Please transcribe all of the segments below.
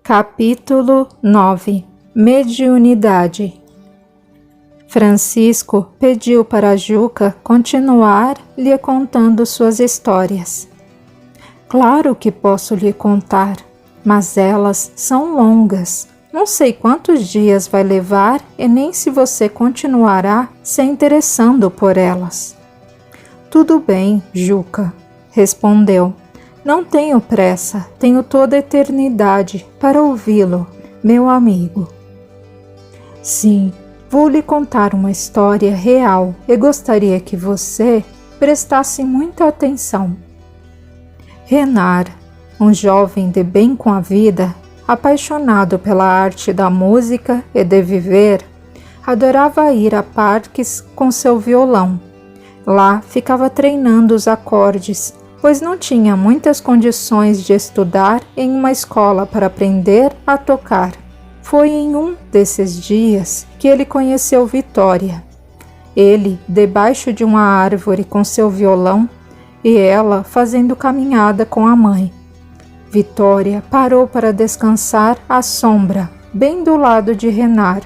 Capítulo 9 Mediunidade. Francisco pediu para Juca continuar lhe contando suas histórias. Claro que posso lhe contar, mas elas são longas. Não sei quantos dias vai levar e nem se você continuará se interessando por elas. Tudo bem, Juca, respondeu. Não tenho pressa, tenho toda a eternidade para ouvi-lo, meu amigo. Sim, vou lhe contar uma história real e gostaria que você prestasse muita atenção. Renard, um jovem de bem com a vida, apaixonado pela arte da música e de viver, adorava ir a parques com seu violão. Lá ficava treinando os acordes, pois não tinha muitas condições de estudar em uma escola para aprender a tocar. Foi em um desses dias que ele conheceu Vitória. Ele debaixo de uma árvore com seu violão e ela fazendo caminhada com a mãe. Vitória parou para descansar à sombra, bem do lado de Renard.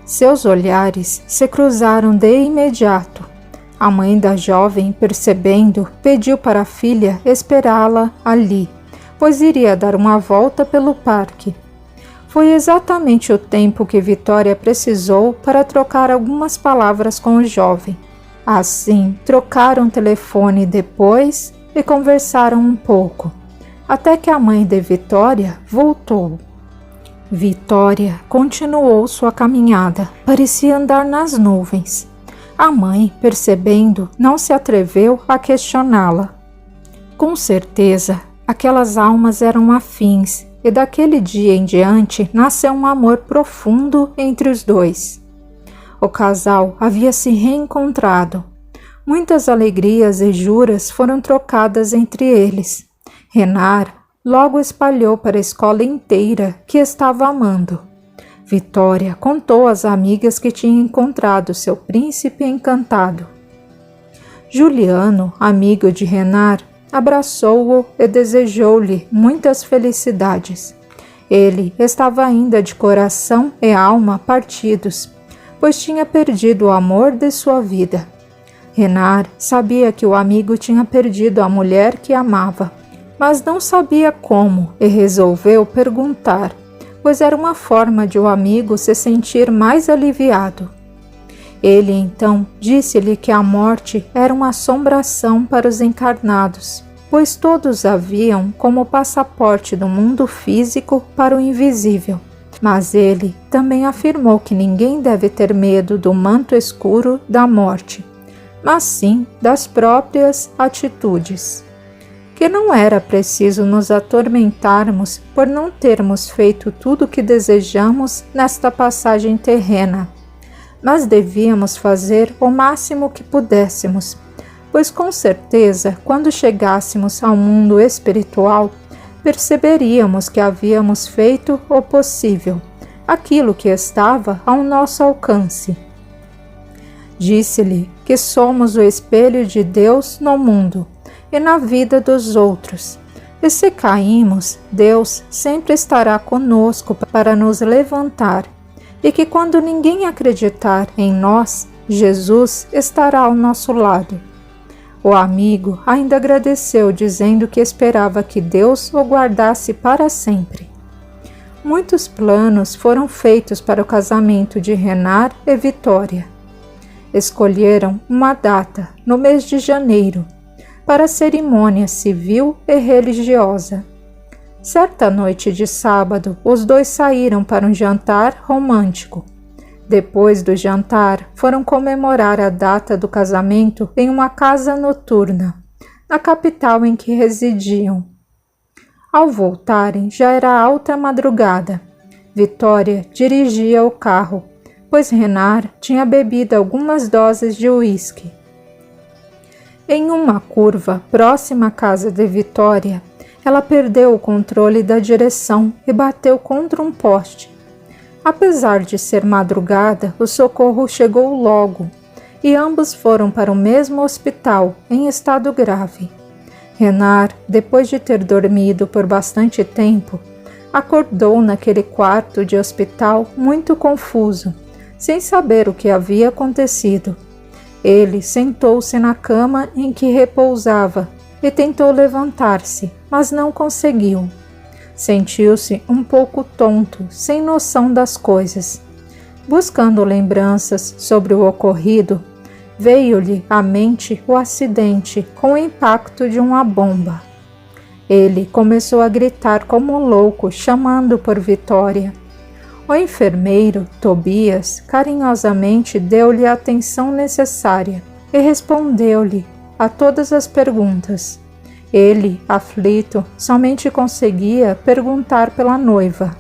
Seus olhares se cruzaram de imediato. A mãe da jovem, percebendo, pediu para a filha esperá-la ali, pois iria dar uma volta pelo parque. Foi exatamente o tempo que Vitória precisou para trocar algumas palavras com o jovem. Assim, trocaram telefone depois e conversaram um pouco, até que a mãe de Vitória voltou. Vitória continuou sua caminhada, parecia andar nas nuvens. A mãe, percebendo, não se atreveu a questioná-la. Com certeza, aquelas almas eram afins, e daquele dia em diante nasceu um amor profundo entre os dois. O casal havia se reencontrado. Muitas alegrias e juras foram trocadas entre eles. Renard logo espalhou para a escola inteira que estava amando. Vitória contou às amigas que tinha encontrado seu príncipe encantado. Juliano, amigo de Renard, abraçou-o e desejou-lhe muitas felicidades. Ele estava ainda de coração e alma partidos, pois tinha perdido o amor de sua vida. Renard sabia que o amigo tinha perdido a mulher que amava, mas não sabia como e resolveu perguntar, pois era uma forma de o amigo se sentir mais aliviado. Ele então disse-lhe que a morte era uma assombração para os encarnados, pois todos a viam como passaporte do mundo físico para o invisível. Mas ele também afirmou que ninguém deve ter medo do manto escuro da morte, mas sim das próprias atitudes. Que não era preciso nos atormentarmos por não termos feito tudo o que desejamos nesta passagem terrena, mas devíamos fazer o máximo que pudéssemos, pois com certeza, quando chegássemos ao mundo espiritual, perceberíamos que havíamos feito o possível, aquilo que estava ao nosso alcance. Disse-lhe que somos o espelho de Deus no mundo e na vida dos outros. E se caímos, Deus sempre estará conosco para nos levantar, e que quando ninguém acreditar em nós, Jesus estará ao nosso lado. O amigo ainda agradeceu, dizendo que esperava que Deus o guardasse para sempre. Muitos planos foram feitos para o casamento de Renard e Vitória. Escolheram uma data, no mês de janeiro, para a cerimônia civil e religiosa. Certa noite de sábado, os dois saíram para um jantar romântico. Depois do jantar, foram comemorar a data do casamento em uma casa noturna, na capital em que residiam. Ao voltarem, já era alta madrugada. Vitória dirigia o carro, pois Renard tinha bebido algumas doses de uísque. Em uma curva próxima à casa de Vitória, ela perdeu o controle da direção e bateu contra um poste. Apesar de ser madrugada, o socorro chegou logo e ambos foram para o mesmo hospital em estado grave. Renard, depois de ter dormido por bastante tempo, acordou naquele quarto de hospital muito confuso, sem saber o que havia acontecido. Ele sentou-se na cama em que repousava e tentou levantar-se, mas não conseguiu. Sentiu-se um pouco tonto, sem noção das coisas. Buscando lembranças sobre o ocorrido, veio-lhe à mente o acidente com o impacto de uma bomba. Ele começou a gritar como um louco, chamando por Vitória. O enfermeiro, Tobias, carinhosamente deu-lhe a atenção necessária e respondeu-lhe a todas as perguntas. Ele, aflito, somente conseguia perguntar pela noiva.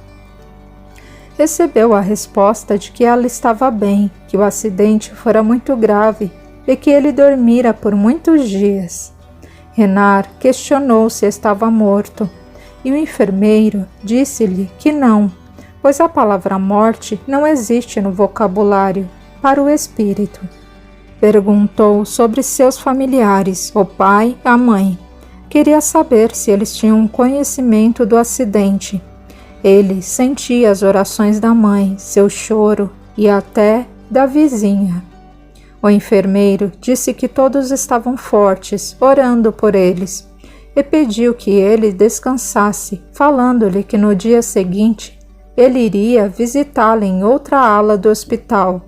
Recebeu a resposta de que ela estava bem, que o acidente fora muito grave e que ele dormira por muitos dias. Renard questionou se estava morto, e o enfermeiro disse-lhe que não, pois a palavra morte não existe no vocabulário para o espírito. Perguntou sobre seus familiares, o pai e a mãe. Queria saber se eles tinham conhecimento do acidente. Ele sentia as orações da mãe, seu choro e até da vizinha. O enfermeiro disse que todos estavam fortes, orando por eles, e pediu que ele descansasse, falando-lhe que no dia seguinte ele iria visitá-lo em outra ala do hospital.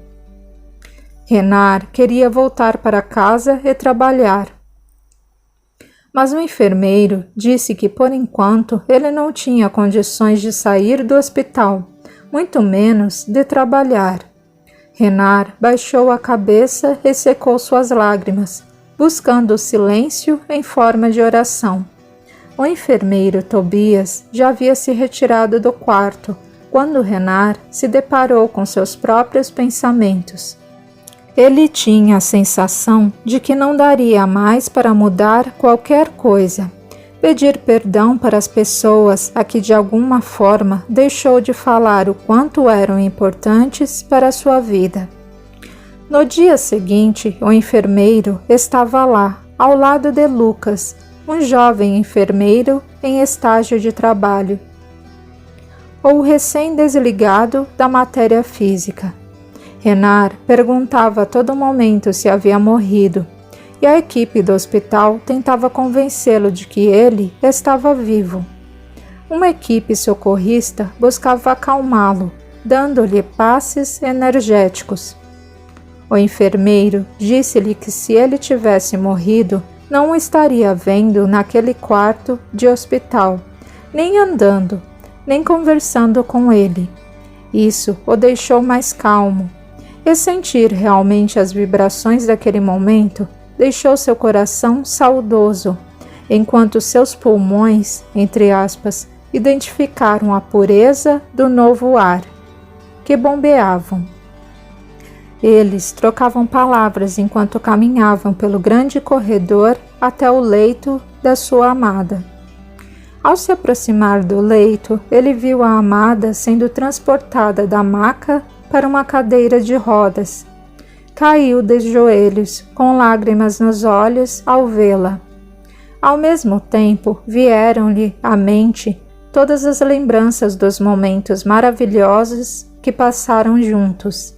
Renard queria voltar para casa e trabalhar, mas o enfermeiro disse que por enquanto ele não tinha condições de sair do hospital, muito menos de trabalhar. Renard baixou a cabeça e secou suas lágrimas, buscando o silêncio em forma de oração. O enfermeiro Tobias já havia se retirado do quarto, quando Renard se deparou com seus próprios pensamentos. Ele tinha a sensação de que não daria mais para mudar qualquer coisa, pedir perdão para as pessoas a que de alguma forma deixou de falar o quanto eram importantes para a sua vida. No dia seguinte, o enfermeiro estava lá, ao lado de Lucas, um jovem enfermeiro em estágio de trabalho, ou recém-desligado da matéria física. Renard perguntava a todo momento se havia morrido, e a equipe do hospital tentava convencê-lo de que ele estava vivo. Uma equipe socorrista buscava acalmá-lo, dando-lhe passes energéticos. O enfermeiro disse-lhe que se ele tivesse morrido, não o estaria vendo naquele quarto de hospital, nem andando, nem conversando com ele. Isso o deixou mais calmo, e sentir realmente as vibrações daquele momento deixou seu coração saudoso, enquanto seus pulmões, entre aspas, identificaram a pureza do novo ar, que bombeavam. Eles trocavam palavras enquanto caminhavam pelo grande corredor até o leito da sua amada. Ao se aproximar do leito, ele viu a amada sendo transportada da maca para uma cadeira de rodas. Caiu de joelhos, com lágrimas nos olhos ao vê-la. Ao mesmo tempo, vieram-lhe à mente todas as lembranças dos momentos maravilhosos que passaram juntos.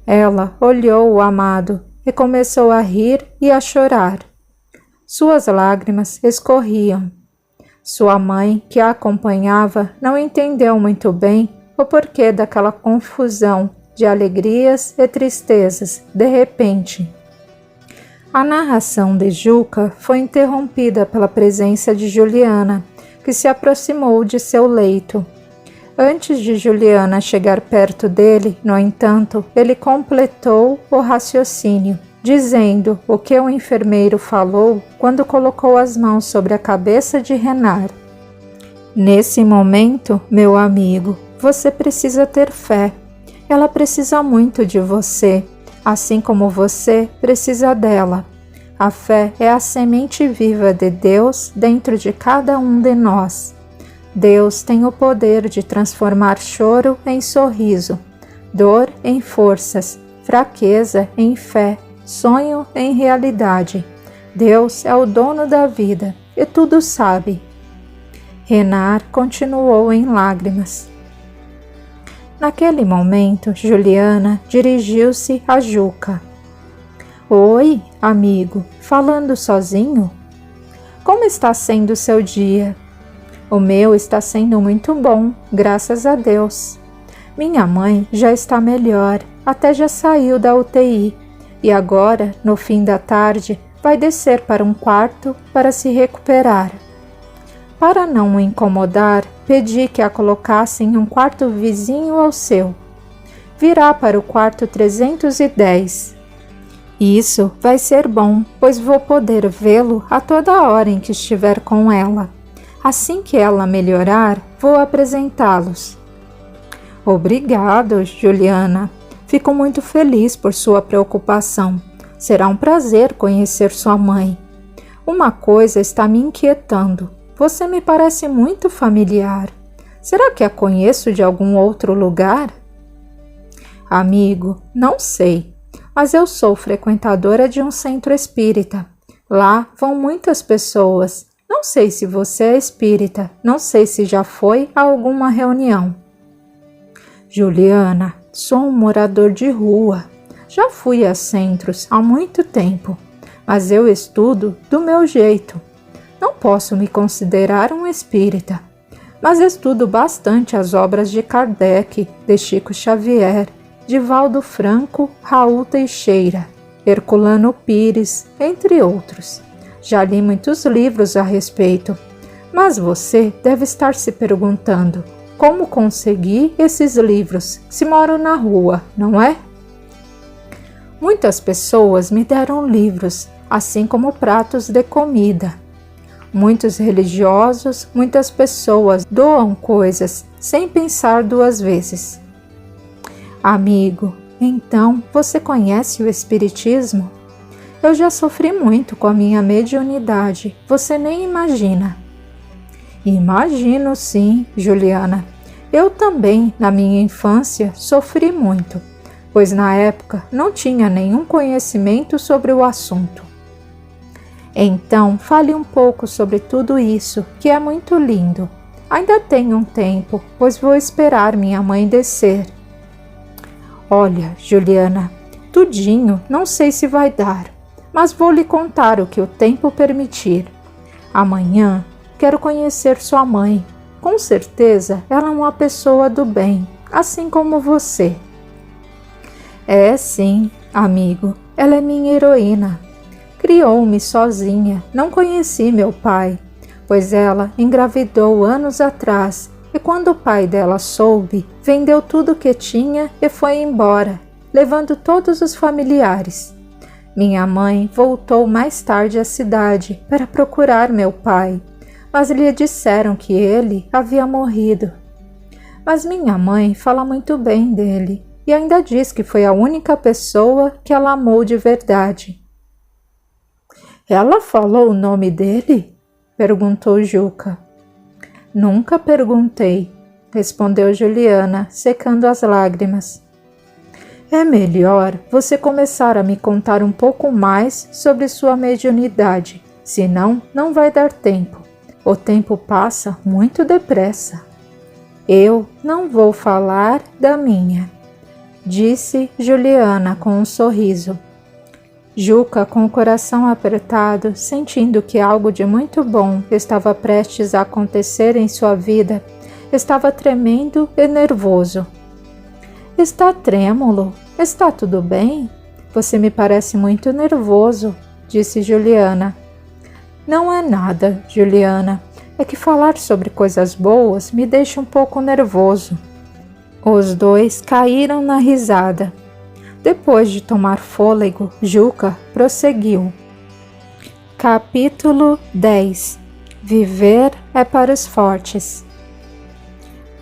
Ela olhou o amado e começou a rir e a chorar. Suas lágrimas escorriam. Sua mãe, que a acompanhava, não entendeu muito bem o porquê daquela confusão de alegrias e tristezas de repente. A narração de Juca foi interrompida pela presença de Juliana, que se aproximou de seu leito. Antes de Juliana chegar perto dele, no entanto, ele completou o raciocínio, dizendo o que o enfermeiro falou quando colocou as mãos sobre a cabeça de Renard. Nesse momento, meu amigo, você precisa ter fé. Ela precisa muito de você, assim como você precisa dela. A fé é a semente viva de Deus dentro de cada um de nós. Deus tem o poder de transformar choro em sorriso, dor em forças, fraqueza em fé, sonho em realidade. Deus é o dono da vida e tudo sabe. Renar continuou em lágrimas. Naquele momento, Juliana dirigiu-se a Juca. Oi, amigo, falando sozinho? Como está sendo o seu dia? O meu está sendo muito bom, graças a Deus. Minha mãe já está melhor, até já saiu da UTI e agora, no fim da tarde, vai descer para um quarto para se recuperar. Para não o incomodar, pedi que a colocasse em um quarto vizinho ao seu. Virá para o quarto 310. Isso vai ser bom, pois vou poder vê-lo a toda hora em que estiver com ela. Assim que ela melhorar, vou apresentá-los. Obrigado, Juliana. Fico muito feliz por sua preocupação. Será um prazer conhecer sua mãe. Uma coisa está me inquietando. Você me parece muito familiar. Será que a conheço de algum outro lugar? Amigo, não sei, mas eu sou frequentadora de um centro espírita. Lá vão muitas pessoas. Não sei se você é espírita, não sei se já foi a alguma reunião. Juliana, sou um morador de rua. Já fui a centros há muito tempo, mas eu estudo do meu jeito. Não posso me considerar um espírita, mas estudo bastante as obras de Kardec, de Chico Xavier, de Valdo Franco, Raul Teixeira, Herculano Pires, entre outros. Já li muitos livros a respeito, mas você deve estar se perguntando como consegui esses livros se moro na rua, não é? Muitas pessoas me deram livros, assim como pratos de comida. Muitos religiosos, muitas pessoas doam coisas sem pensar duas vezes. Amigo, então você conhece o Espiritismo? Eu já sofri muito com a minha mediunidade, você nem imagina. Imagino sim, Juliana. Eu também, na minha infância, sofri muito, pois na época não tinha nenhum conhecimento sobre o assunto. Então, fale um pouco sobre tudo isso, que é muito lindo. Ainda tenho um tempo, pois vou esperar minha mãe descer. Olha, Juliana, tudinho não sei se vai dar, mas vou lhe contar o que o tempo permitir. Amanhã quero conhecer sua mãe. Com certeza ela é uma pessoa do bem, assim como você. É sim, amigo, ela é minha heroína. Criou-me sozinha, não conheci meu pai, pois ela engravidou anos atrás e quando o pai dela soube, vendeu tudo que tinha e foi embora, levando todos os familiares. Minha mãe voltou mais tarde à cidade para procurar meu pai, mas lhe disseram que ele havia morrido. Mas minha mãe fala muito bem dele e ainda diz que foi a única pessoa que ela amou de verdade. Ela falou o nome dele? Perguntou Juca. Nunca perguntei, respondeu Juliana, secando as lágrimas. É melhor você começar a me contar um pouco mais sobre sua mediunidade, senão não vai dar tempo. O tempo passa muito depressa. Eu não vou falar da minha, disse Juliana com um sorriso. Juca, com o coração apertado, sentindo que algo de muito bom estava prestes a acontecer em sua vida, estava tremendo e nervoso. Está trêmulo? Está tudo bem? Você me parece muito nervoso, disse Juliana. Não é nada, Juliana. É que falar sobre coisas boas me deixa um pouco nervoso. Os dois caíram na risada. Depois de tomar fôlego, Juca prosseguiu. Capítulo 10. Viver é para os fortes.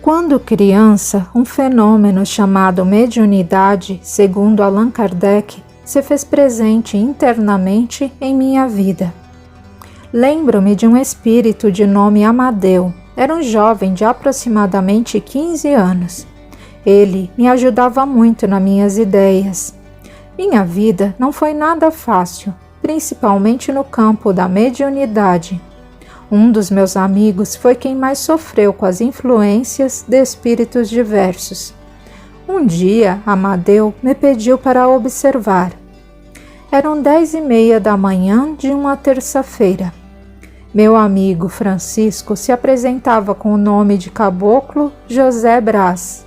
Quando criança, um fenômeno chamado mediunidade, segundo Allan Kardec, se fez presente internamente em minha vida. Lembro-me de um espírito de nome Amadeu. Era um jovem de aproximadamente 15 anos. Ele me ajudava muito nas minhas ideias. Minha vida não foi nada fácil, principalmente no campo da mediunidade. Um dos meus amigos foi quem mais sofreu com as influências de espíritos diversos. Um dia, Amadeu me pediu para observar. Eram 10h30 da manhã de uma terça-feira. Meu amigo Francisco se apresentava com o nome de caboclo José Brás,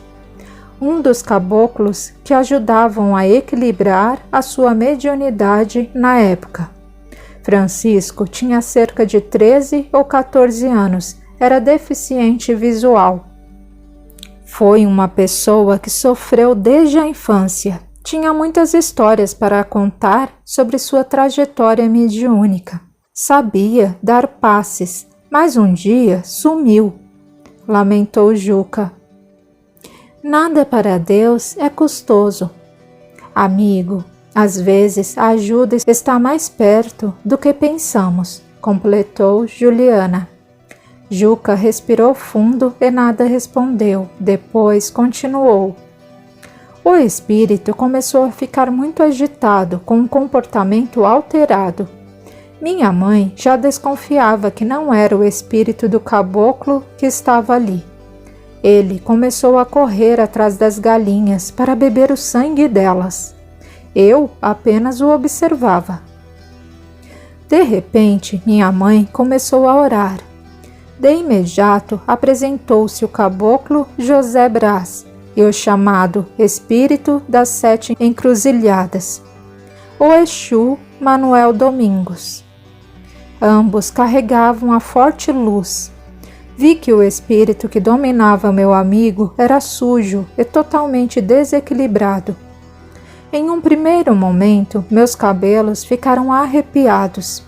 um dos caboclos que ajudavam a equilibrar a sua mediunidade na época. Francisco tinha cerca de 13 ou 14 anos, era deficiente visual. Foi uma pessoa que sofreu desde a infância. Tinha muitas histórias para contar sobre sua trajetória mediúnica. Sabia dar passes, mas um dia sumiu, lamentou Juca. Nada para Deus é custoso. Amigo, às vezes a ajuda está mais perto do que pensamos, completou Juliana. Juca respirou fundo e nada respondeu. Depois continuou. O espírito começou a ficar muito agitado, com um comportamento alterado. Minha mãe já desconfiava que não era o espírito do caboclo que estava ali. Ele começou a correr atrás das galinhas para beber o sangue delas. Eu apenas o observava. De repente, minha mãe começou a orar. De imediato, apresentou-se o caboclo José Brás e o chamado Espírito das 7 Encruzilhadas, o Exu Manuel Domingos. Ambos carregavam a forte luz. Vi que o espírito que dominava meu amigo era sujo e totalmente desequilibrado. Em um primeiro momento, meus cabelos ficaram arrepiados.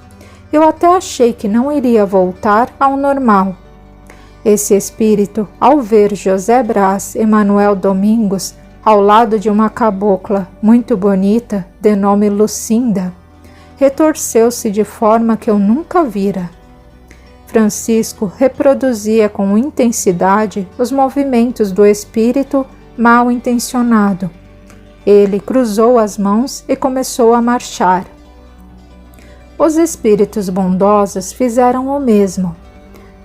Eu até achei que não iria voltar ao normal. Esse espírito, ao ver José Brás e Manuel Domingos ao lado de uma cabocla muito bonita, de nome Lucinda, retorceu-se de forma que eu nunca vira. Francisco reproduzia com intensidade os movimentos do espírito mal intencionado. Ele cruzou as mãos e começou a marchar. Os espíritos bondosos fizeram o mesmo.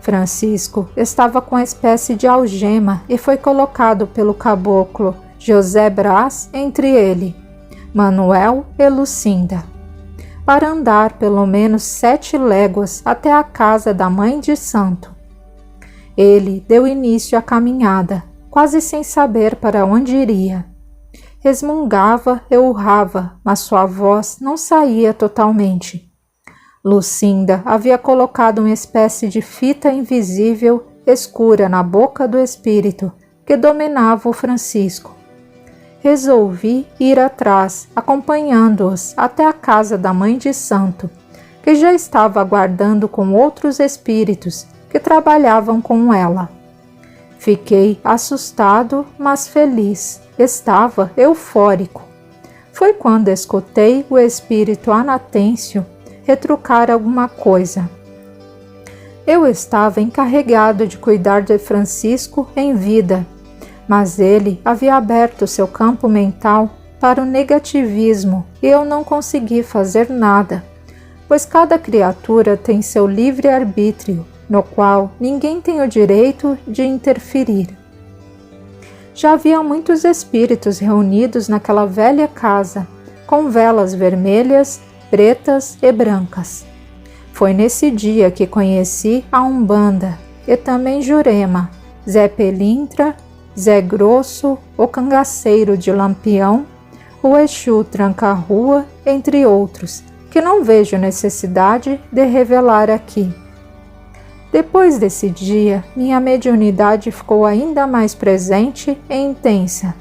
Francisco estava com uma espécie de algema e foi colocado pelo caboclo José Brás entre ele, Manuel e Lucinda, para andar pelo menos 7 léguas até a casa da mãe de santo. Ele deu início à caminhada, quase sem saber para onde iria. Resmungava e urrava, mas sua voz não saía totalmente. Lucinda havia colocado uma espécie de fita invisível escura na boca do espírito que dominava o Francisco. Resolvi ir atrás, acompanhando-os até a casa da mãe de santo, que já estava aguardando com outros espíritos que trabalhavam com ela. Fiquei assustado, mas feliz. Estava eufórico. Foi quando escutei o espírito Anatêncio retrucar alguma coisa. Eu estava encarregado de cuidar de Francisco em vida, mas ele havia aberto seu campo mental para o negativismo e eu não consegui fazer nada, pois cada criatura tem seu livre-arbítrio, no qual ninguém tem o direito de interferir. Já havia muitos espíritos reunidos naquela velha casa, com velas vermelhas, pretas e brancas. Foi nesse dia que conheci a Umbanda e também Jurema, Zé Pelintra, Zé Grosso, o Cangaceiro de Lampião, o Exu Tranca-Rua, entre outros, que não vejo necessidade de revelar aqui. Depois desse dia, minha mediunidade ficou ainda mais presente e intensa.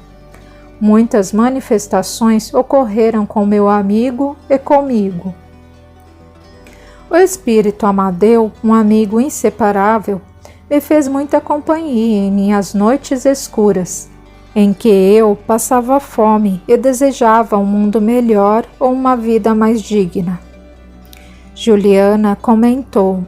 Muitas manifestações ocorreram com meu amigo e comigo. O espírito Amadeu, um amigo inseparável, me fez muita companhia em minhas noites escuras, em que eu passava fome e desejava um mundo melhor ou uma vida mais digna. Juliana comentou: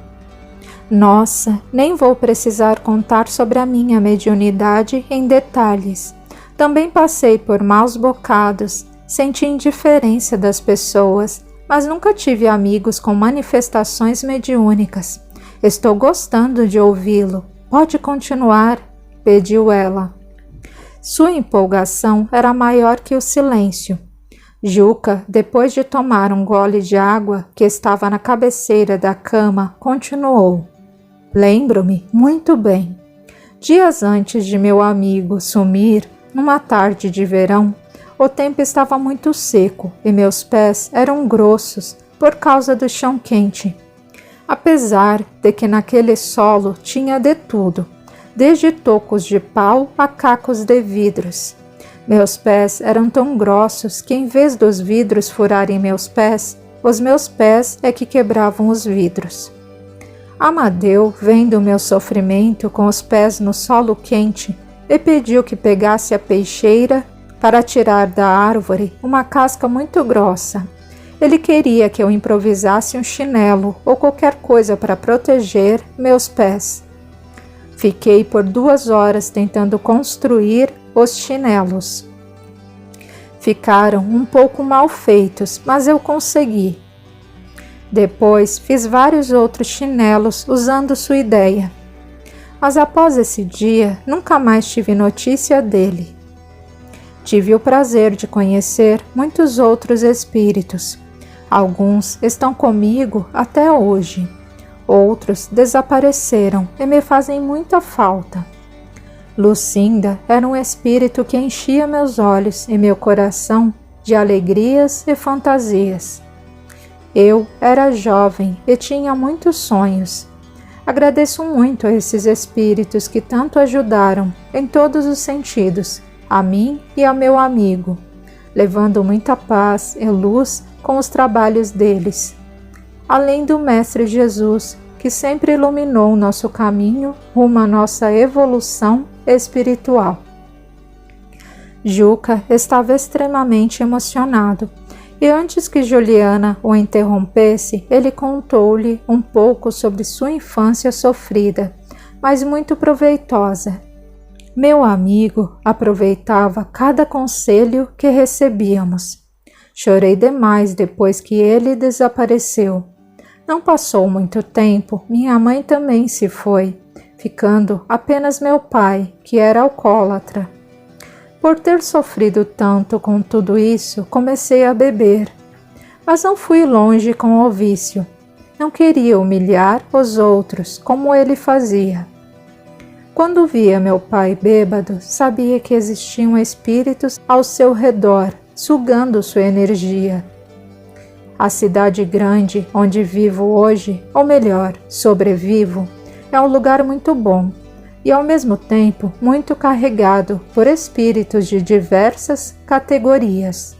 Nossa, nem vou precisar contar sobre a minha mediunidade em detalhes. Também passei por maus bocados, senti indiferença das pessoas, mas nunca tive amigos com manifestações mediúnicas. Estou gostando de ouvi-lo. Pode continuar, pediu ela. Sua empolgação era maior que o silêncio. Juca, depois de tomar um gole de água que estava na cabeceira da cama, continuou. Lembro-me muito bem. Dias antes de meu amigo sumir, numa tarde de verão, o tempo estava muito seco e meus pés eram grossos por causa do chão quente. Apesar de que naquele solo tinha de tudo, desde tocos de pau a cacos de vidros. Meus pés eram tão grossos que, em vez dos vidros furarem meus pés, os meus pés é que quebravam os vidros. Amadeu, vendo meu sofrimento com os pés no solo quente, me pediu que pegasse a peixeira para tirar da árvore uma casca muito grossa. Ele queria que eu improvisasse um chinelo ou qualquer coisa para proteger meus pés. Fiquei por 2 horas tentando construir os chinelos. Ficaram um pouco mal feitos, mas eu consegui. Depois fiz vários outros chinelos usando sua ideia. Mas após esse dia, nunca mais tive notícia dele. Tive o prazer de conhecer muitos outros espíritos. Alguns estão comigo até hoje. Outros desapareceram e me fazem muita falta. Lucinda era um espírito que enchia meus olhos e meu coração de alegrias e fantasias. Eu era jovem e tinha muitos sonhos. Agradeço muito a esses espíritos que tanto ajudaram em todos os sentidos, a mim e ao meu amigo, levando muita paz e luz com os trabalhos deles. Além do Mestre Jesus, que sempre iluminou nosso caminho rumo à nossa evolução espiritual. Juca estava extremamente emocionado, e antes que Juliana o interrompesse, ele contou-lhe um pouco sobre sua infância sofrida, mas muito proveitosa. Meu amigo aproveitava cada conselho que recebíamos. Chorei demais depois que ele desapareceu. Não passou muito tempo, minha mãe também se foi, ficando apenas meu pai, que era alcoólatra. Por ter sofrido tanto com tudo isso, comecei a beber. Mas não fui longe com o vício. Não queria humilhar os outros, como ele fazia. Quando via meu pai bêbado, sabia que existiam espíritos ao seu redor, sugando sua energia. A cidade grande onde vivo hoje, ou melhor, sobrevivo, é um lugar muito bom e ao mesmo tempo muito carregado por espíritos de diversas categorias.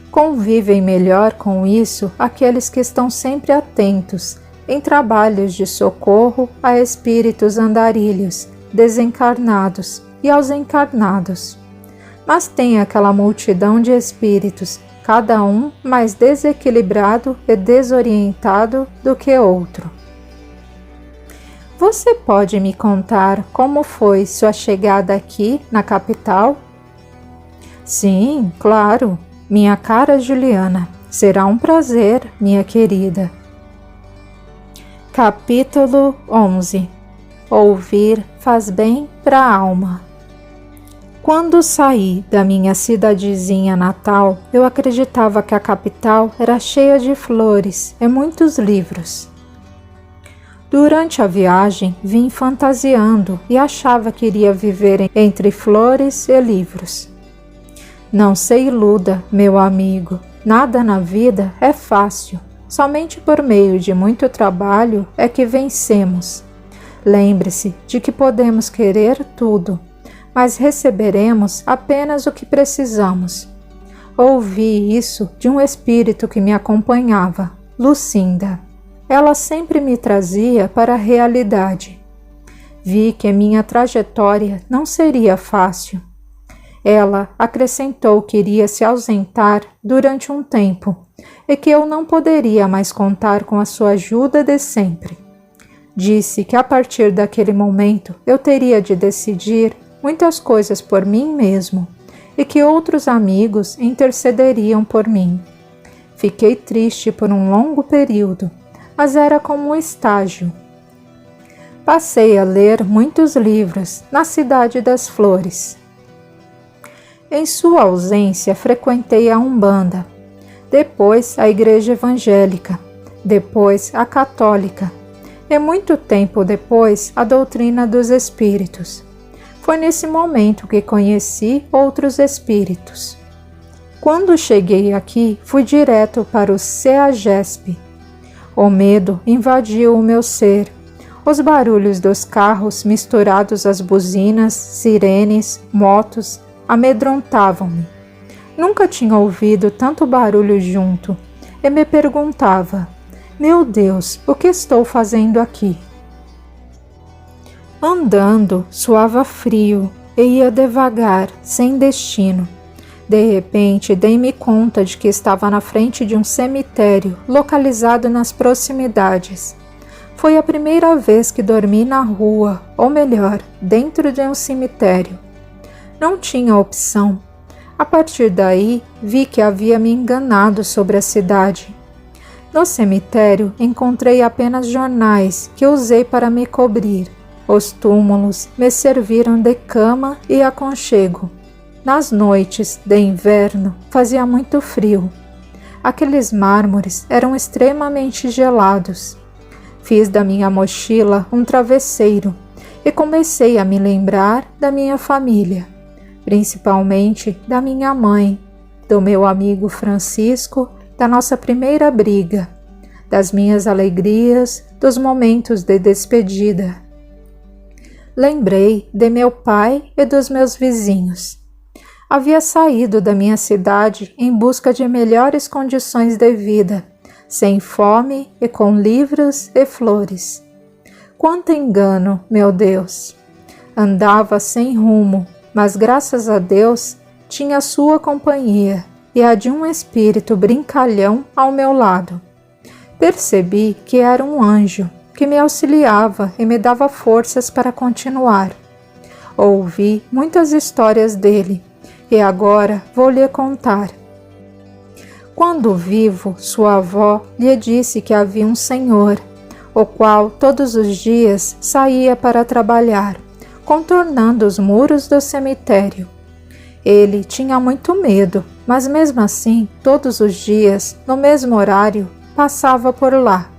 Convivem melhor com isso aqueles que estão sempre atentos em trabalhos de socorro a espíritos andarilhos, desencarnados e aos encarnados. Mas tem aquela multidão de espíritos, cada um mais desequilibrado e desorientado do que outro. Você pode me contar como foi sua chegada aqui na capital? Sim, claro, minha cara Juliana. Será um prazer, minha querida. Capítulo 11. Ouvir faz bem para a alma. Quando saí da minha cidadezinha natal, eu acreditava que a capital era cheia de flores e muitos livros. Durante a viagem, vim fantasiando e achava que iria viver entre flores e livros. Não se iluda, meu amigo, nada na vida é fácil. Somente por meio de muito trabalho é que vencemos. Lembre-se de que podemos querer tudo, mas receberemos apenas o que precisamos. Ouvi isso de um espírito que me acompanhava, Lucinda. Ela sempre me trazia para a realidade. Vi que minha trajetória não seria fácil. Ela acrescentou que iria se ausentar durante um tempo e que eu não poderia mais contar com a sua ajuda de sempre. Disse que a partir daquele momento eu teria de decidir muitas coisas por mim mesmo e que outros amigos intercederiam por mim. Fiquei triste por um longo período, mas era como um estágio. Passei a ler muitos livros na Cidade das Flores. Em sua ausência, frequentei a Umbanda, depois a Igreja Evangélica, depois a Católica, e muito tempo depois a doutrina dos Espíritos. Foi nesse momento que conheci outros espíritos. Quando cheguei aqui, fui direto para o CEAGESP. O medo invadiu o meu ser. Os barulhos dos carros misturados às buzinas, sirenes, motos, amedrontavam-me. Nunca tinha ouvido tanto barulho junto e me perguntava: meu Deus, o que estou fazendo aqui? Andando, suava frio e ia devagar, sem destino. De repente, dei-me conta de que estava na frente de um cemitério localizado nas proximidades. Foi a primeira vez que dormi na rua, ou melhor, dentro de um cemitério. Não tinha opção. A partir daí, vi que havia me enganado sobre a cidade. No cemitério, encontrei apenas jornais que usei para me cobrir. Os túmulos me serviram de cama e aconchego. Nas noites de inverno, fazia muito frio. Aqueles mármores eram extremamente gelados. Fiz da minha mochila um travesseiro e comecei a me lembrar da minha família, principalmente da minha mãe, do meu amigo Francisco, da nossa primeira briga, das minhas alegrias, dos momentos de despedida. Lembrei de meu pai e dos meus vizinhos. Havia saído da minha cidade em busca de melhores condições de vida, sem fome e com livros e flores. Quanto engano, meu Deus! Andava sem rumo, mas graças a Deus tinha sua companhia e a de um espírito brincalhão ao meu lado. Percebi que era um anjo que me auxiliava e me dava forças para continuar. Ouvi muitas histórias dele e agora vou lhe contar. Quando vivo, sua avó lhe disse que havia um senhor, o qual todos os dias saía para trabalhar, contornando os muros do cemitério. Ele tinha muito medo, mas mesmo assim, todos os dias, no mesmo horário, passava por lá.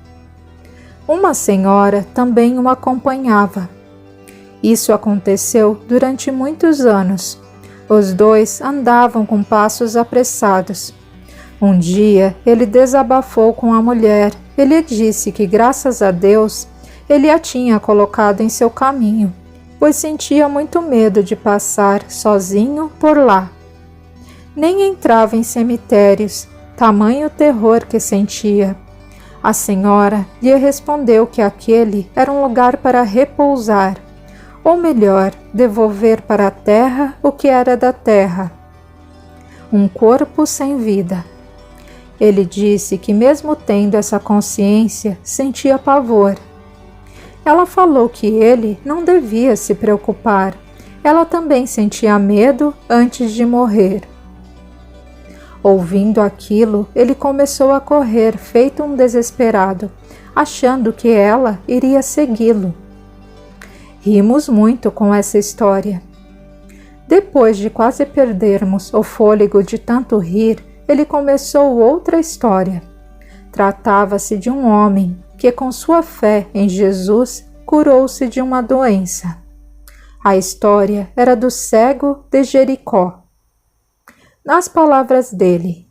Uma senhora também o acompanhava. Isso aconteceu durante muitos anos. Os dois andavam com passos apressados. Um dia, ele desabafou com a mulher e lhe disse que, graças a Deus, ele a tinha colocado em seu caminho, pois sentia muito medo de passar sozinho por lá. Nem entrava em cemitérios, tamanho terror que sentia. A senhora lhe respondeu que aquele era um lugar para repousar, ou melhor, devolver para a terra o que era da terra. Um corpo sem vida. Ele disse que, mesmo tendo essa consciência, sentia pavor. Ela falou que ele não devia se preocupar. Ela também sentia medo antes de morrer. Ouvindo aquilo, ele começou a correr feito um desesperado, achando que ela iria segui-lo. Rimos muito com essa história. Depois de quase perdermos o fôlego de tanto rir, ele começou outra história. Tratava-se de um homem que, com sua fé em Jesus, curou-se de uma doença. A história era do cego de Jericó. Nas palavras dele: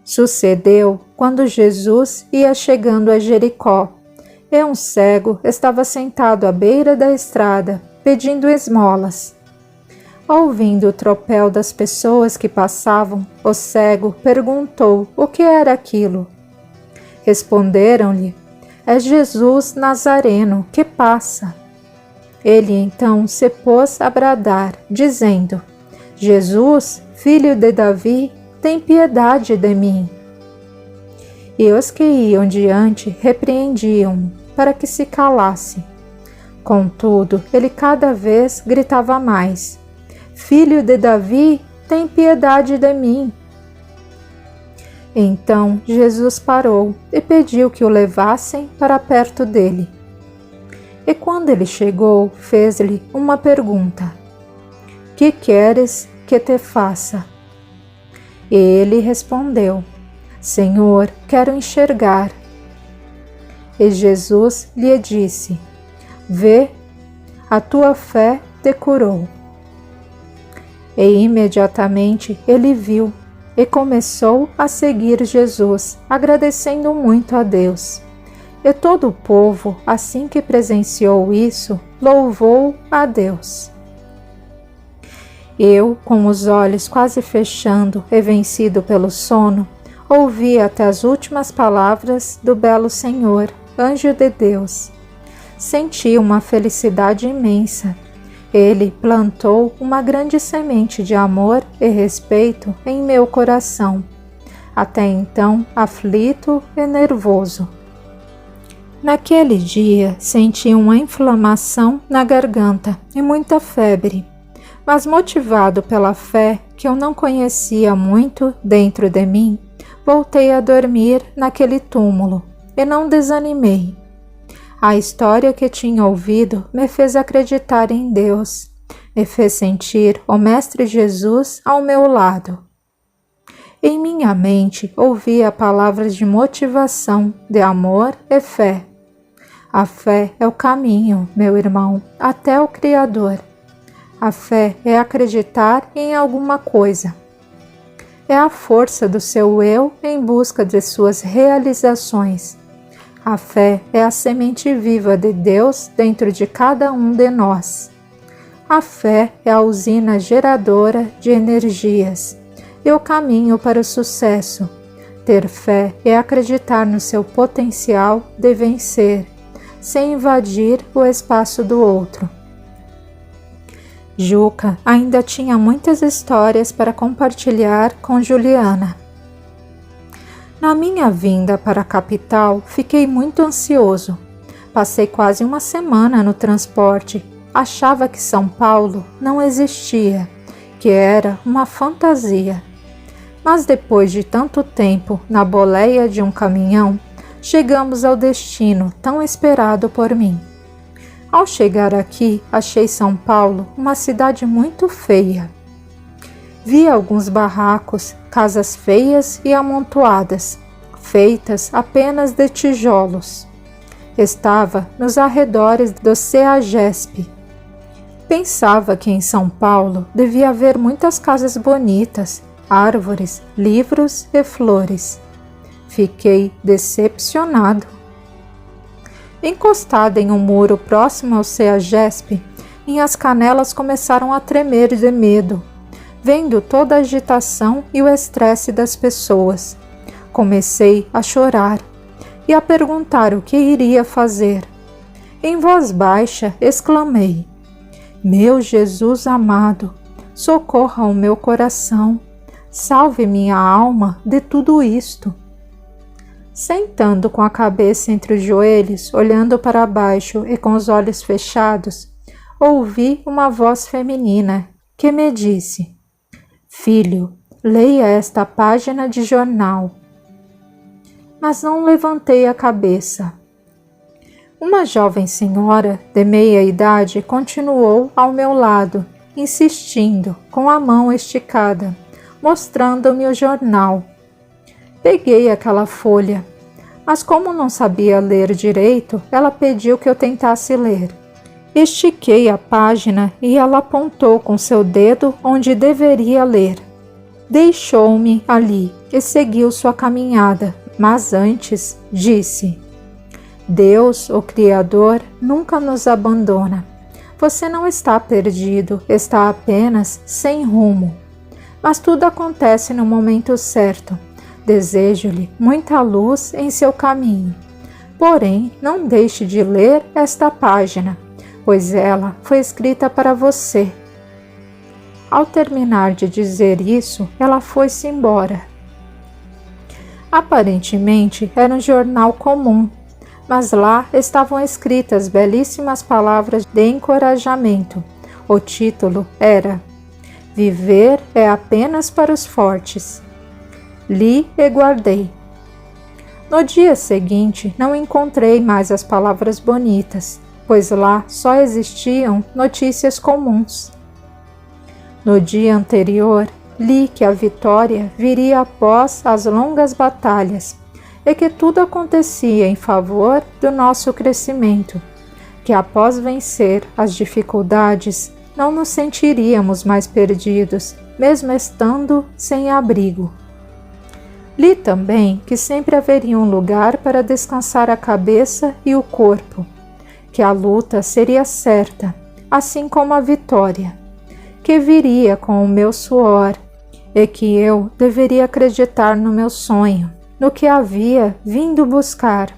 sucedeu quando Jesus ia chegando a Jericó, e um cego estava sentado à beira da estrada, pedindo esmolas. Ouvindo o tropel das pessoas que passavam, o cego perguntou o que era aquilo. Responderam-lhe: é Jesus Nazareno que passa. Ele então se pôs a bradar, dizendo: Jesus, filho de Davi, tem piedade de mim. E os que iam diante repreendiam-o para que se calasse. Contudo, ele cada vez gritava mais: Filho de Davi, tem piedade de mim. Então Jesus parou e pediu que o levassem para perto dele. E quando ele chegou, fez-lhe uma pergunta: Que queres que te faça? E ele respondeu: Senhor, quero enxergar. E Jesus lhe disse: Vê, a tua fé te curou. E imediatamente ele viu e começou a seguir Jesus, agradecendo muito a Deus. E todo o povo, assim que presenciou isso, louvou a Deus. Eu, com os olhos quase fechando e vencido pelo sono, ouvi até as últimas palavras do belo Senhor, anjo de Deus. Senti uma felicidade imensa. Ele plantou uma grande semente de amor e respeito em meu coração, até então aflito e nervoso. Naquele dia senti uma inflamação na garganta e muita febre, mas motivado pela fé que eu não conhecia muito dentro de mim, voltei a dormir naquele túmulo e não desanimei. A história que tinha ouvido me fez acreditar em Deus, me fez sentir o Mestre Jesus ao meu lado. Em minha mente ouvia palavras de motivação, de amor e fé. A fé é o caminho, meu irmão, até o Criador. A fé é acreditar em alguma coisa. É a força do seu eu em busca de suas realizações. A fé é a semente viva de Deus dentro de cada um de nós. A fé é a usina geradora de energias e o caminho para o sucesso. Ter fé é acreditar no seu potencial de vencer, sem invadir o espaço do outro. Juca ainda tinha muitas histórias para compartilhar com Juliana. Na minha vinda para a capital, fiquei muito ansioso. Passei quase uma semana no transporte. Achava que São Paulo não existia, que era uma fantasia. Mas depois de tanto tempo na boleia de um caminhão, chegamos ao destino tão esperado por mim. Ao chegar aqui, achei São Paulo uma cidade muito feia. Vi alguns barracos, casas feias e amontoadas, feitas apenas de tijolos. Estava nos arredores do CEAGESP. Pensava que em São Paulo devia haver muitas casas bonitas, árvores, livros e flores. Fiquei decepcionado. Encostada em um muro próximo ao CEAGESP, minhas canelas começaram a tremer de medo, vendo toda a agitação e o estresse das pessoas. Comecei a chorar e a perguntar o que iria fazer. Em voz baixa, exclamei: Meu Jesus amado, socorra o meu coração, salve minha alma de tudo isto. Sentando com a cabeça entre os joelhos, olhando para baixo e com os olhos fechados, ouvi uma voz feminina que me disse: Filho, leia esta página de jornal. Mas não levantei a cabeça. Uma jovem senhora de meia idade continuou ao meu lado, insistindo, com a mão esticada, mostrando-me o jornal. Peguei aquela folha, mas como não sabia ler direito, ela pediu que eu tentasse ler. Estiquei a página e ela apontou com seu dedo onde deveria ler. Deixou-me ali e seguiu sua caminhada, mas antes disse: Deus, o Criador, nunca nos abandona. Você não está perdido, está apenas sem rumo. Mas tudo acontece no momento certo. Desejo-lhe muita luz em seu caminho. Porém, não deixe de ler esta página, pois ela foi escrita para você. Ao terminar de dizer isso, ela foi-se embora. Aparentemente era um jornal comum, mas lá estavam escritas belíssimas palavras de encorajamento. O título era: Viver é apenas para os fortes. Li e guardei. No dia seguinte, não encontrei mais as palavras bonitas, pois lá só existiam notícias comuns. No dia anterior, li que a vitória viria após as longas batalhas e que tudo acontecia em favor do nosso crescimento, que após vencer as dificuldades, não nos sentiríamos mais perdidos, mesmo estando sem abrigo. Li também que sempre haveria um lugar para descansar a cabeça e o corpo, que a luta seria certa, assim como a vitória, que viria com o meu suor, e que eu deveria acreditar no meu sonho, no que havia vindo buscar.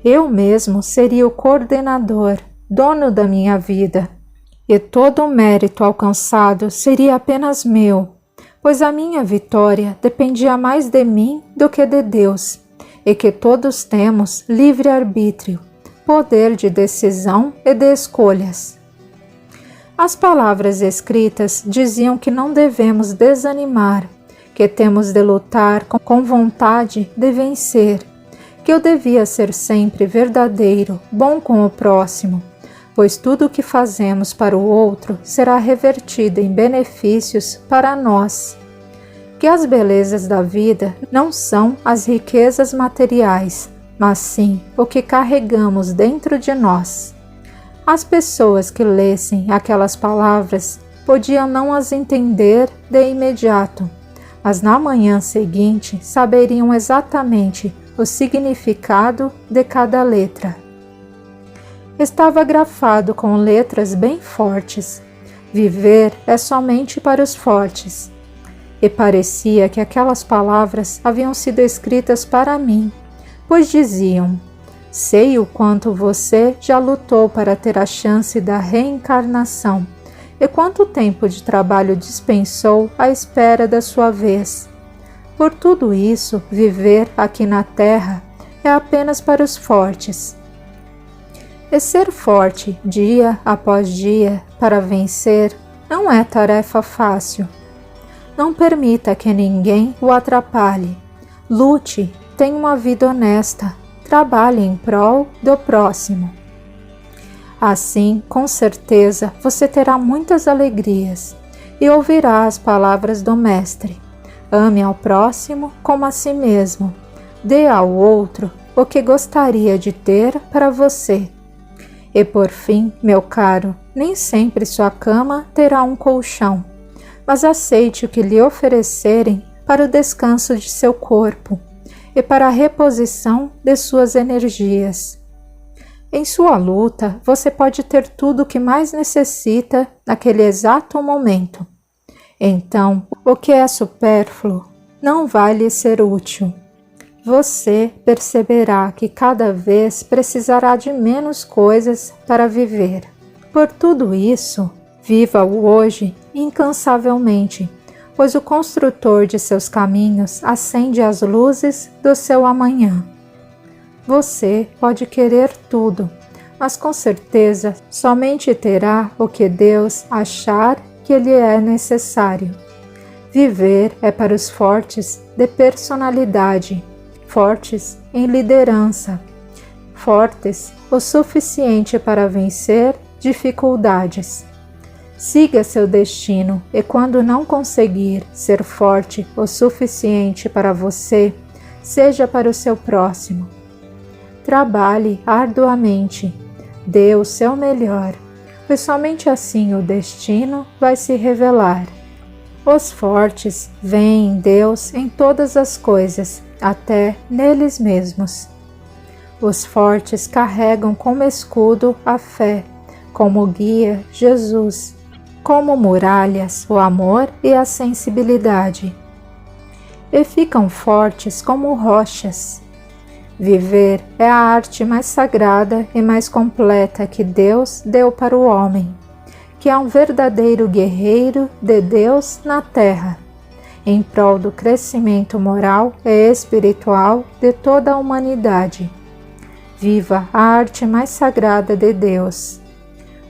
Eu mesmo seria o coordenador, dono da minha vida, e todo o mérito alcançado seria apenas meu, pois a minha vitória dependia mais de mim do que de Deus, e que todos temos livre-arbítrio, poder de decisão e de escolhas. As palavras escritas diziam que não devemos desanimar, que temos de lutar com vontade de vencer, que eu devia ser sempre verdadeiro, bom com o próximo, pois tudo o que fazemos para o outro será revertido em benefícios para nós. Que as belezas da vida não são as riquezas materiais, mas sim o que carregamos dentro de nós. As pessoas que lessem aquelas palavras podiam não as entender de imediato, mas na manhã seguinte saberiam exatamente o significado de cada letra. Estava grafado com letras bem fortes: viver é somente para os fortes. E parecia que aquelas palavras haviam sido escritas para mim, pois diziam: sei o quanto você já lutou para ter a chance da reencarnação e quanto tempo de trabalho dispensou à espera da sua vez. Por tudo isso, viver aqui na Terra é apenas para os fortes. E ser forte dia após dia para vencer não é tarefa fácil. Não permita que ninguém o atrapalhe. Lute, tenha uma vida honesta, trabalhe em prol do próximo. Assim, com certeza, você terá muitas alegrias e ouvirá as palavras do Mestre. Ame ao próximo como a si mesmo. Dê ao outro o que gostaria de ter para você. E por fim, meu caro, nem sempre sua cama terá um colchão, mas aceite o que lhe oferecerem para o descanso de seu corpo e para a reposição de suas energias. Em sua luta, você pode ter tudo o que mais necessita naquele exato momento. Então, o que é supérfluo não vai lhe ser útil. Você perceberá que cada vez precisará de menos coisas para viver. Por tudo isso, viva o hoje incansavelmente, pois o construtor de seus caminhos acende as luzes do seu amanhã. Você pode querer tudo, mas com certeza somente terá o que Deus achar que lhe é necessário. Viver é para os fortes de personalidade, fortes em liderança, fortes o suficiente para vencer dificuldades. Siga seu destino e quando não conseguir ser forte o suficiente para você, seja para o seu próximo. Trabalhe arduamente, dê o seu melhor, pois somente assim o destino vai se revelar. Os fortes veem Deus em todas as coisas, até neles mesmos. Os fortes carregam como escudo a fé, como guia Jesus, como muralhas o amor e a sensibilidade. E ficam fortes como rochas. Viver é a arte mais sagrada e mais completa que Deus deu para o homem, que é um verdadeiro guerreiro de Deus na terra, em prol do crescimento moral e espiritual de toda a humanidade. Viva a arte mais sagrada de Deus.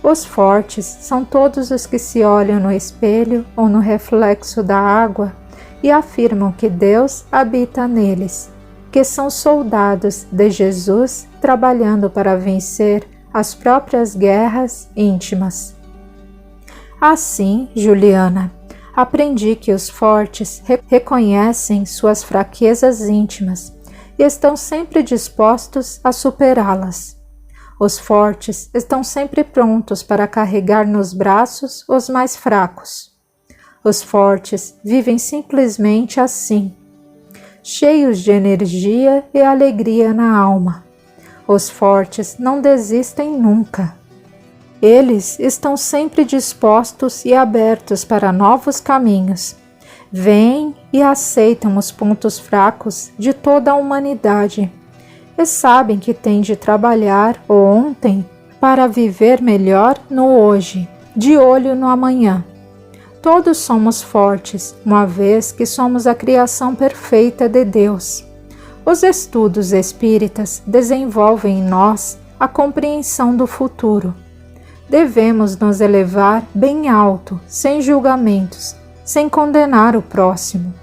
Os fortes são todos os que se olham no espelho ou no reflexo da água e afirmam que Deus habita neles, que são soldados de Jesus trabalhando para vencer as próprias guerras íntimas. Assim, Juliana, aprendi que os fortes reconhecem suas fraquezas íntimas e estão sempre dispostos a superá-las. Os fortes estão sempre prontos para carregar nos braços os mais fracos. Os fortes vivem simplesmente assim, cheios de energia e alegria na alma. Os fortes não desistem nunca. Eles estão sempre dispostos e abertos para novos caminhos. Veem e aceitam os pontos fracos de toda a humanidade e sabem que têm de trabalhar o ontem para viver melhor no hoje, de olho no amanhã. Todos somos fortes, uma vez que somos a criação perfeita de Deus. Os estudos espíritas desenvolvem em nós a compreensão do futuro. Devemos nos elevar bem alto, sem julgamentos, sem condenar o próximo.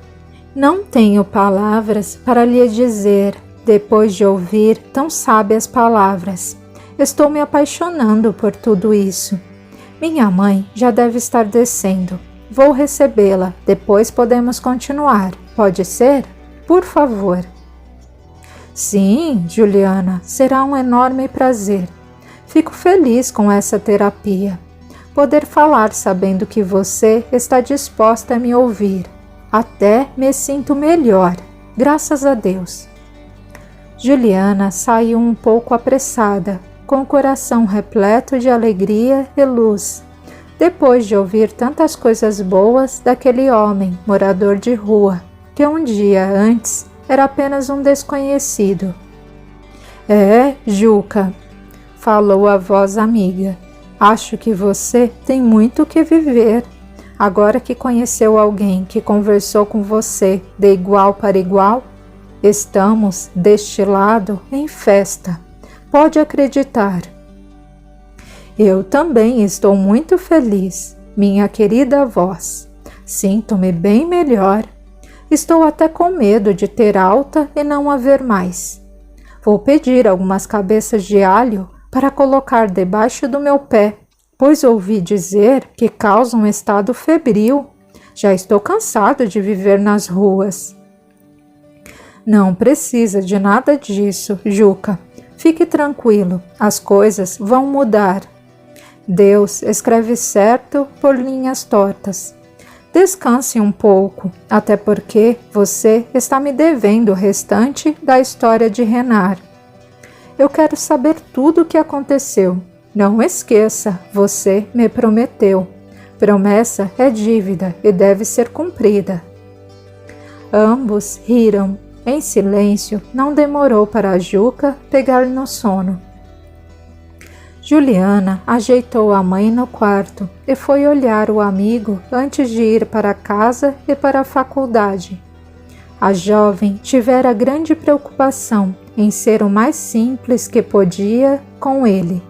Não tenho palavras para lhe dizer, depois de ouvir tão sábias palavras. Estou me apaixonando por tudo isso. Minha mãe já deve estar descendo. Vou recebê-la, depois podemos continuar. Pode ser? Por favor. Sim, Juliana, será um enorme prazer. Fico feliz com essa terapia. Poder falar sabendo que você está disposta a me ouvir. Até me sinto melhor, graças a Deus. Juliana saiu um pouco apressada, com o coração repleto de alegria e luz, depois de ouvir tantas coisas boas daquele homem, morador de rua, que um dia antes era apenas um desconhecido. Juca, falou a voz amiga, acho que você tem muito o que viver. Agora que conheceu alguém que conversou com você de igual para igual, estamos, deste lado, em festa. Pode acreditar. Eu também estou muito feliz, minha querida voz. Sinto-me bem melhor. Estou até com medo de ter alta e não haver mais. Vou pedir algumas cabeças de alho para colocar debaixo do meu pé, pois ouvi dizer que causa um estado febril. Já estou cansado de viver nas ruas. Não precisa de nada disso, Juca. Fique tranquilo, as coisas vão mudar. Deus escreve certo por linhas tortas. Descanse um pouco, até porque você está me devendo o restante da história de Renar. Eu quero saber tudo o que aconteceu. Não esqueça, você me prometeu. Promessa é dívida e deve ser cumprida. Ambos riram. Em silêncio, não demorou para a Juca pegar no sono. Juliana ajeitou a mãe no quarto e foi olhar o amigo antes de ir para casa e para a faculdade. A jovem tivera grande preocupação em ser o mais simples que podia com ele.